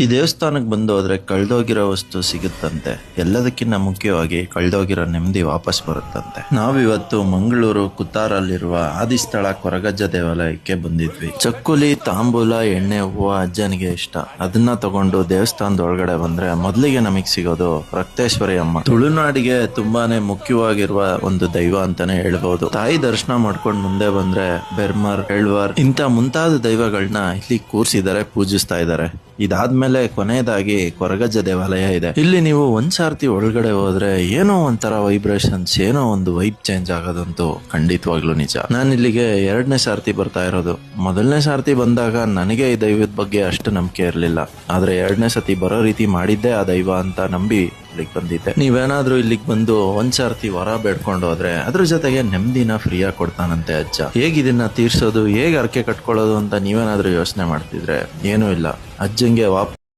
ಈ ದೇವಸ್ಥಾನಕ್ಕೆ ಬಂದು ಹೋದ್ರೆ ಕಳ್ದೋಗಿರೋ ವಸ್ತು ಸಿಗುತ್ತಂತೆ. ಎಲ್ಲದಕ್ಕಿಂತ ಮುಖ್ಯವಾಗಿ ಕಳ್ದೋಗಿರೋ ನೆಮ್ಮದಿ ವಾಪಸ್ ಬರುತ್ತಂತೆ. ನಾವಿವತ್ತು ಮಂಗಳೂರು ಕುತ್ತಾರಲ್ಲಿರುವ ಆದಿಸ್ಥಳ ಕೊರಗಜ್ಜ ದೇವಾಲಯಕ್ಕೆ ಬಂದಿದ್ವಿ. ಚಕ್ಕುಲಿ, ತಾಂಬೂಲ, ಎಣ್ಣೆ, ಹೂವು ಅಜ್ಜನಿಗೆ ಇಷ್ಟ. ಅದನ್ನ ತಗೊಂಡು ದೇವಸ್ಥಾನದ ಒಳಗಡೆ ಬಂದ್ರೆ ಮೊದಲಿಗೆ ನಮಗ್ ಸಿಗೋದು ರಕ್ತೇಶ್ವರಿ ಅಮ್ಮ. ತುಳುನಾಡಿಗೆ ತುಂಬಾನೇ ಮುಖ್ಯವಾಗಿರುವ ಒಂದು ದೈವ ಅಂತಾನೆ ಹೇಳ್ಬಹುದು. ತಾಯಿ ದರ್ಶನ ಮಾಡ್ಕೊಂಡು ಮುಂದೆ ಬಂದ್ರೆ ಬೆರ್ಮರ್, ಎಳ್ವರ್ ಇಂತ ಮುಂತಾದ ದೈವಗಳನ್ನ ಇಲ್ಲಿ ಕೂರ್ಸಿದ್ದಾರೆ, ಪೂಜಿಸ್ತಾ ಇದ್ದಾರೆ. ಇದಾದ್ಮೇಲೆ ಕೊನೆಯದಾಗಿ ಕೊರಗಜ್ಜ ದೇವಾಲಯ ಇದೆ. ಇಲ್ಲಿ ನೀವು ಒಂದ್ಸಾರ್ತಿ ಒಳಗಡೆ ಹೋದ್ರೆ ಏನೋ ಒಂಥರ ವೈಬ್ರೇಷನ್ಸ್, ಏನೋ ಒಂದು ವೈಬ್ ಚೇಂಜ್ ಆಗೋದಂತೂ ಖಂಡಿತವಾಗ್ಲೂ ನಿಜ. ನಾನು ಇಲ್ಲಿಗೆ 2ನೇ ಸಾರ್ತಿ ಬರ್ತಾ ಇರೋದು. ಮೊದಲನೇ ಸಾರ್ತಿ ಬಂದಾಗ ನನಗೆ ಈ ದೈವದ ಬಗ್ಗೆ ಅಷ್ಟು ನಂಬಿಕೆ ಇರಲಿಲ್ಲ. ಆದ್ರೆ 2ನೇ ಸತಿ ಬರೋ ರೀತಿ ಮಾಡಿದ್ದೆ ಆ ದೈವ ಅಂತ ನಂಬಿ ಇಲ್ಲಿಗೆ ಬಂದಿದ್ದೆ. ನೀವೇನಾದ್ರೂ ಇಲ್ಲಿಗೆ ಬಂದು ಒಂದ್ಸಾರ್ತಿ ವರ ಬೇಡ್ಕೊಂಡು ಹೋದ್ರೆ ಅದ್ರ ಜೊತೆಗೆ ನೆಮ್ಮದಿನ ಫ್ರೀಯಾಗಿ ಕೊಡ್ತಾನಂತೆ ಅಜ್ಜ. ಹೇಗ್ ಇದನ್ನ ತೀರ್ಸೋದು, ಹೇಗ್ ಅರ್ಕೆ ಕಟ್ಕೊಳ್ಳೋದು ಅಂತ ನೀವೇನಾದ್ರೂ ಯೋಚನೆ ಮಾಡ್ತಿದ್ರೆ ಏನೂ ಇಲ್ಲ. ಅಜ್ಜಂಗೆ